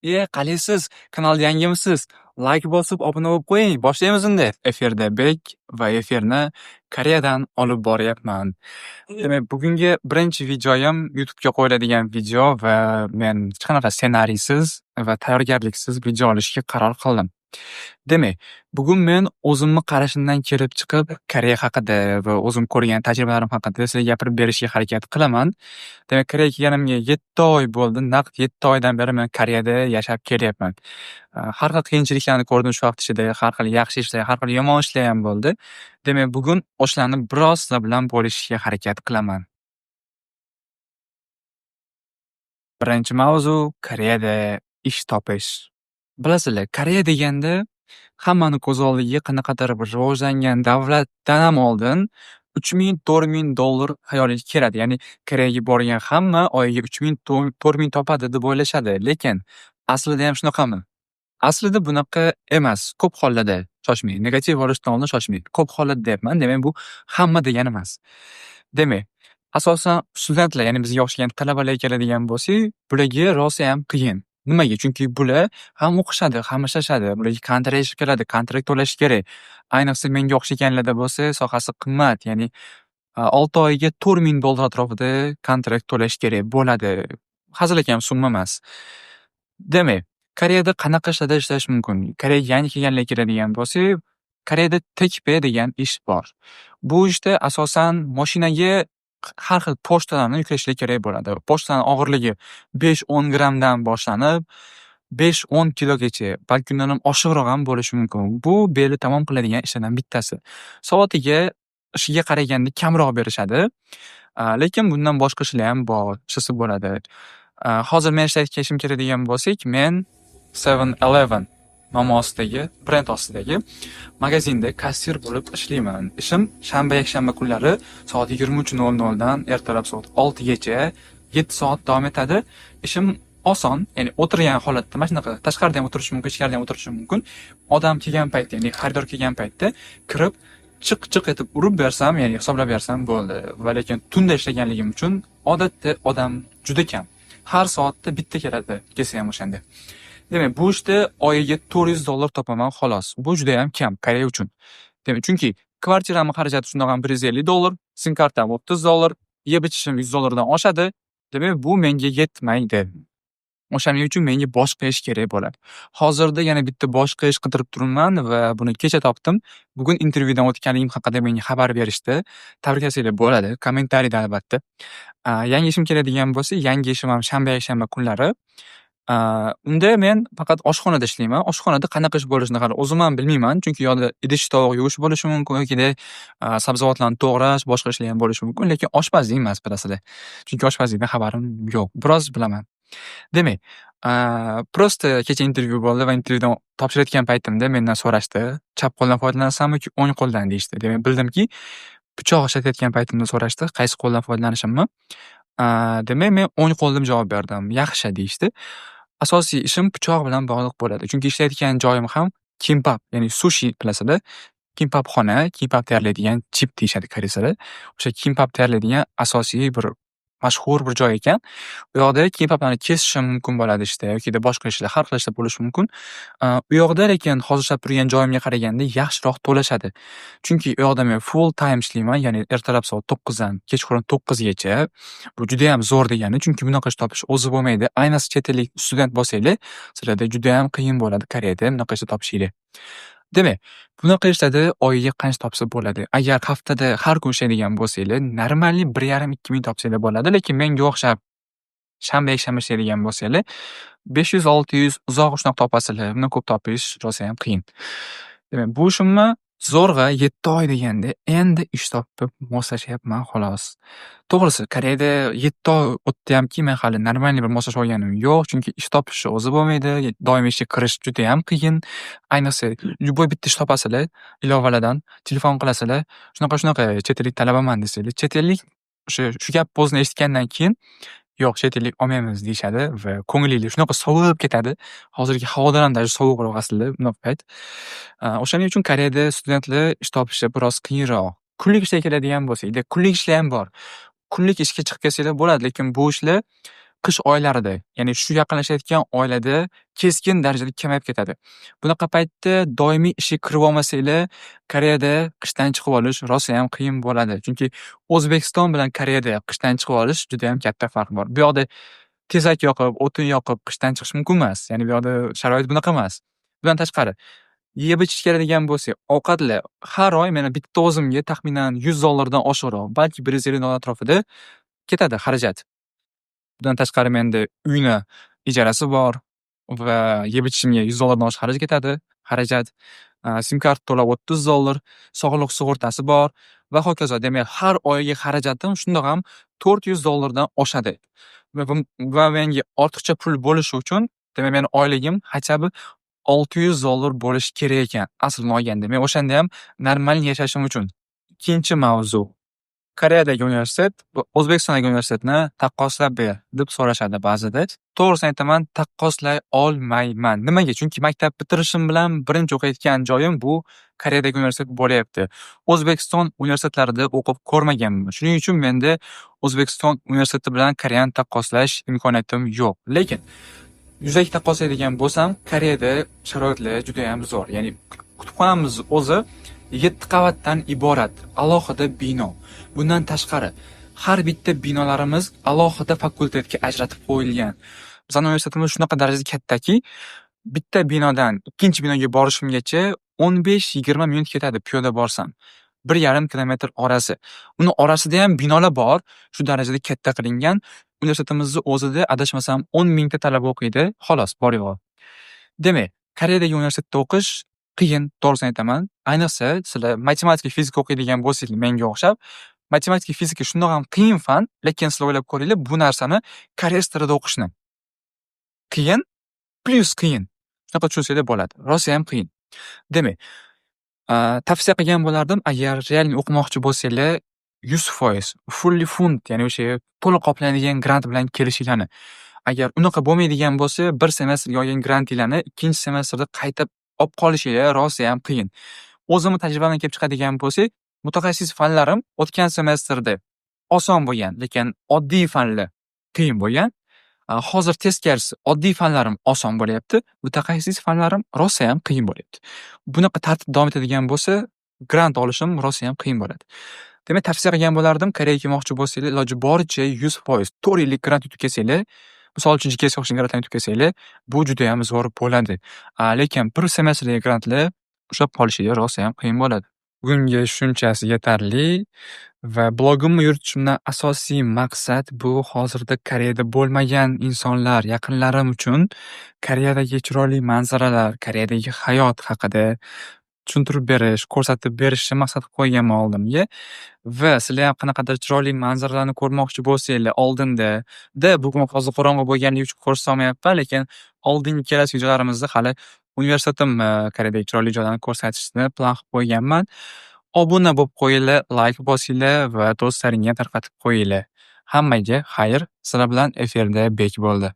Qalaysiz? Kanalda yangimisiz? Like bosib, obuna bo'lib qo'ying. Boshlaymiz endi. Efirda Bek va efirni Koreyadan olib boryapman. Demak, bugungi birinchi videoyim YouTube'ga qo'yiladigan video va men hech qanaqa ssenariysiz va tayyorgarliksiz video olishga qaror qildim. Demak, bugun men o'zimni qarashimdan kelib chiqib, Koreya haqida va o'zim ko'rgan tajribalarim haqida sizga gapirib berishga harakat qilaman. Demak, Koreyaga kelganimga 7 oy bo'ldi. Naqd 7 oydan beri men Koreyada yashab kelyapman. Har xil qiyinchiliklarni ko'rdim shu vaqt ichida, har xil yaxshi ishlar, har xil yomon ishlar ham bo'ldi. Demak, bugun o'shalarni biroz sizlar bilan bo'lishishga harakat qilaman. Birinchi mavzu Koreyada ish topish. Bilasizlar, Koreya deganda hammani ko'z oldiga qanaqadir bir rivojlangan davlatdan ham oldin $3000-$4000 xayoliga keladi. Ya'ni Koreyaga borgan hamma oyiga 3000-4000 topadi deb o'ylashadi. Lekin aslida ham shunaqami? Aslida bunaqa emas. Ko'p hollarda shoshmang. Negativ olishdan oldin shoshmang. Ko'p hollarda deyapman. Demak, bu hamma degani emas. Demak, asosan studentlar, ya'ni bizga o'xshagan talabalar keladigan bo'lsak, bularga rosa ham qiyin. Nimaga? Chunki bular ham o'qishadi, ham ishlashadi. Bularga kontrakt keladi, kontrakt to'lash kerak. Ayniqsa menga o'xshaganlarda bo'lsa, sohasi qimmat. Ya'ni 6 oyiga $4000 atrofida kontrakt to'lash kerak bo'ladi. Hazilakam summa emas. Demak, Koreyada qanaqa ishlarda ishlash mumkin? Koreyaga yangi kelganlar keladigan bo'lsak, Koreyada TKP degan ish bor. Bu ishda asosan mashinaga har xil pochtalarni yuklashlar kerak bo'ladi. Pochtaning og'irligi 5-10 grammdan boshlanib, 5-10 kilogacha, balki undan ham oshiqroq ham bo'lishi mumkin. Bu beli tamom qiladigan ishlardan bittasi. Soatiga ishiga qaraganda kamroq berishadi. Lekin bundan boshqa ishlar ham bor, ishlasa bo'ladi. Hozir men ishlashim keladigan bo'lsak, men 7-Eleven nomi ostidagi, brend ostidagi magazinda kassir bo'lib ishlayman. Ishim shanba, yakshanba kunlari soat 23:00 dan ertalab soat 6 gacha 7 soat davom etadi. Ishim oson, ya'ni o'tirgan holatda, mana shunaqa tashqarida ham o'tirish mumkin, ichkarida ham o'tirish mumkin. Odam kelgan paytda, ya'ni xaridor kelgan paytda kirib, chiq etib urib bersam, ya'ni hisoblab bersam bo'ldi. Va lekin tunda ishlaganligim uchun odatda odam juda kam. Har soatda bitta keladi, kelsa ham o'shanda. Demak, bu ishda oyiga $400 topaman xolos. Bu juda ham kam Koreya uchun. Demak, chunki kvartirani xarajati shundoq ham $150, sim kartam $30, yeb-ichishim $100 dan oshadi. Demak, bu menga yetmaydi. O'shaning uchun menga boshqa ish kerak bo'ladi. Hozirda yana bitta boshqa ish qidirib turibman va buni kecha topdim. Bugun intervyudan o'tganligim haqida menga xabar berishdi. Tabriklasanglar bo'ladi, kommentariyda albatta. Yangi ishim keladigan bo'lsa, yangi ishim ham shanba, yakshanba kunlari. Unda men faqat oshxonada ishlayman. Oshxonada qanaqa ish bo'lishini hali o'zim ham bilmayman, chunki yo'lda idish tovoq yuvish bo'lishi mumkin yoki sabzavotlarni to'g'rash, boshqa ishlar ham bo'lishi mumkin, lekin oshpazlik emas, bilasizlar. Chunki oshpazlikdan xabarim yo'q. Biroz bilaman. Demak, prosta kecha intervyu bo'ldi va intervyudan topshirayotgan paytimda mendan so'rashdi, chap qo'ldan foydalanasanmi yoki o'ng qo'ldan deyishdi. Demak, bildimki, pichoq ishlatayotgan paytimda so'rashdi, qaysi qo'ldan foydalanishimni. Demak, men o'ng qo'ldan javob berdim. Yaxshi deyishdi. Asosiy ishim pichoq bilan bog'liq bo'ladi. Chunki ishlayotgan joyim ham kimbap, ya'ni sushi bilasizlar. Kimbap xona, kimbap tayyorlaydigan chip deyishadi koreyslar. O'sha kimbap tayyorlaydigan asosiy bir mashhur bir joy ekan. U yoqda kimbaplarni kesishim mumkin bo'ladi ishda yoki boshqa ishlar, har xil ishlar bo'lishi mumkin. U yoqda lekin hozir ishlab turgan joyimga qaraganda yaxshiroq to'lashadi. Chunki u yoqda men full time ishlayman, ya'ni ertalab soat 9 dan kechqurun 9 gacha. Bu juda ham zo'r degani, chunki bunaqa ish topish o'zi bo'lmaydi. Ayniqsa chet ellik student bo'lsanglar, sizlarda juda ham qiyin bo'ladi Koreyada bunaqa ishni topishinglar. Demak, bunaqa ishlarda oyiga qancha topsa bo'ladi? Agar haftada har kun ishlaydigan bo'lsanglar, normalniy 1,5-2 ming topsanglar bo'ladi, lekin menga o'xshab shanba, yakshanba ishlaydigan bo'lsanglar, 500-600 uzoq shunaqa topasizlar. Bundan ko'p topish rosa ham qiyin. Demak, bu ishimni zo'rg'a 7 oy deganda endi ish topib moslashyapman xolos. To'g'risi, Koreyada 7 oy o'tdi-hamki, men hali normalniy bir moslash olganim yo'q, chunki ish topishni o'zi bo'lmaydi, doimiy ishga kirish juda ham qiyin. Ayniqsa, любой bitta ish topasizlar, ilovalardan telefon qilasizlar, shunaqa chet ellik talabaman desanglar, chet ellik shu gap o'zini eshitgandan keyin yo'q, chet ellik olmaymiz deyishadi va ko'nglingiz shunaqa sovib ketadi. Hozirgi havodan ham даже sovuqroq aslida bunaqa payt. O'shaning uchun Koreyada studentlar ish topishi biroz qiyinroq. Kunlik ishga keladigan bo'lsak, kunlik ishlar ham bor. Kunlik ishga chiqib kelsanglar bo'ladi, lekin bu ishlar qish oylarida, ya'ni shu yaqinlashayotgan oylada keskin darajada kamayib ketadi. Bunaqa paytda doimiy ishga kirib olmasanglar, Koreyada qishdan chiqib olish rosayam qiyin bo'ladi. Chunki O'zbekiston bilan Koreyada qishdan chiqib olish judayam katta farq bor. Bu yoqda tezak yoqib, o'tin yoqib qishdan chiqish mumkin emas. Ya'ni bu yoqda sharoit bunaqa emas. Bundan tashqari, yeb-ichish keladigan bo'lsak, ovqatlar har oy meni bitta o'zimga taxminan $100 dan oshiqroq, balki $150 atrofida ketadi xarajat. Bundan tashqari menda uyni ijarasi bor va yeb-ichishimga $100 dan oshiq xaraj ketadi, xarajat. Sim kart to'lab $30, sog'liq sug'urtasi bor va hokazo. Demak, har oygi xarajatim shundoq ham $400 dan oshadi. Va menga ortiqcha pul bo'lishi uchun, demak meni oyligim hachabi $600 bo'lishi kerak ekan, aslini olganda. Men o'shanda ham normal yashashim uchun. Ikkinchi mavzu. Koreyadagi universitet O'zbekistondagi universitetni taqqoslab ber deb so'rashadi ba'zida. To'g'risini aytaman, taqqoslay olmayman. Nimaga? Chunki maktab bitirishim bilan birinchi o'qiyotgan joyim bu Koreyadagi universitet bo'layapti. O'zbekiston universitetlarida o'qib ko'rmaganman. Shuning uchun menda O'zbekiston universiteti bilan Koreyani taqqoslash imkoniyatim yo'q. Lekin yuzaki taqqoslaydigan bo'lsam, Koreyada sharoitlar juda ham zo'r. Ya'ni kutubxonamiz o'zi 7 qavatdan iborat alohida bino. Bundan tashqari, har bitta binolarimiz alohida fakultetga ajratib qo'yilgan. Bizning universitetimiz shunaqa darajada kattaki, bitta binodan ikkinchi binoga borishimgacha 15-20 minut ketadi piyoda borsam. 1,5 kilometr orasi. Uni orasida ham binolar bor, shu darajada katta qilingan. Universitetimizning o'zida adashmasam 10 mingta talaba o'qiydi, xolos, bor yo'q. Demak, Koreyadagi universitetda o'qish qiyin, to'g'risini aytaman. Ayniqsa, sizlar matematika, fizika o'qiydigan bo'lsangiz, menga o'xshab, matematika, fizika shundoq ham qiyin fan, lekin sizlar o'ylab ko'ringlar, bu narsani koreys tilida o'qishni. Qiyin plus qiyin. Shunaqa tushunsanglar bo'ladi. Rosa ham qiyin. Demak, tavsiya qilgan bo'lardim, agar realni o'qimoqchi bo'lsanglar, 100% fully fund, ya'ni o'sha to'liq qoplanadigan grant bilan kelishinglarni. Agar unaqa bo'lmaydigan bo'lsa, bir semestrga olgan grantinglarni ikkinchi semestrda qaytib olib qolishinglar rosa ham qiyin. O'zimning tajribamdan kelib chiqadigan bo'lsak, mutaxassis fanlarim o'tgan semestrda oson bo'lgan, lekin oddiy fanlar qiyin bo'lgan. Hozir teskarisi oddiy fanlarim oson bo'lyapti, mutaxassis fanlarim rosa ham qiyin bo'lyapti. Bunaqa tartib davom etadigan bo'lsa, grant olishim rosa ham qiyin bo'ladi. Demak, tavsiya qilgan bo'lardim, Koreyaga kelmoqchi bo'lsanglar, iloji boricha 100% 4 yillik grant yutib kelsanglar, misol uchun GKS o'qishni grantini yutib kelsanglar, bu juda ham zo'r bo'ladi. Lekin bir semestrlik grantlar ushlab qolishinglar rosa ham qiyin bo'ladi. Bugunga shunchasi yetarli va blogimni yuritishimdan asosiy maqsad bu hozirda Koreyada bo'lmagan insonlar, yaqinlarim uchun Koreyadagi chiroyli manzaralar, Koreyadagi hayot haqida tushuntirib berish, ko'rsatib berishni maqsad qilib qo'yganman oldimga va sizlar ham qanaqadir chiroyli manzaralarni ko'rmoqchi bo'lsanglar bugun hozir qorong'i bo'lganligi uchun ko'rsata olmayapman, lekin oldingi kelasi videolarimizda hali universitetim Koreyadagi chiroyli joylarni ko'rsatishni plan qilib qo'yganman. Obuna bo'lib qo'yinglar, like bosinglar va do'stlaringga tarqatib qo'yinglar. Hammaga xayr. Sizlar bilan efirda Bek bo'ldi.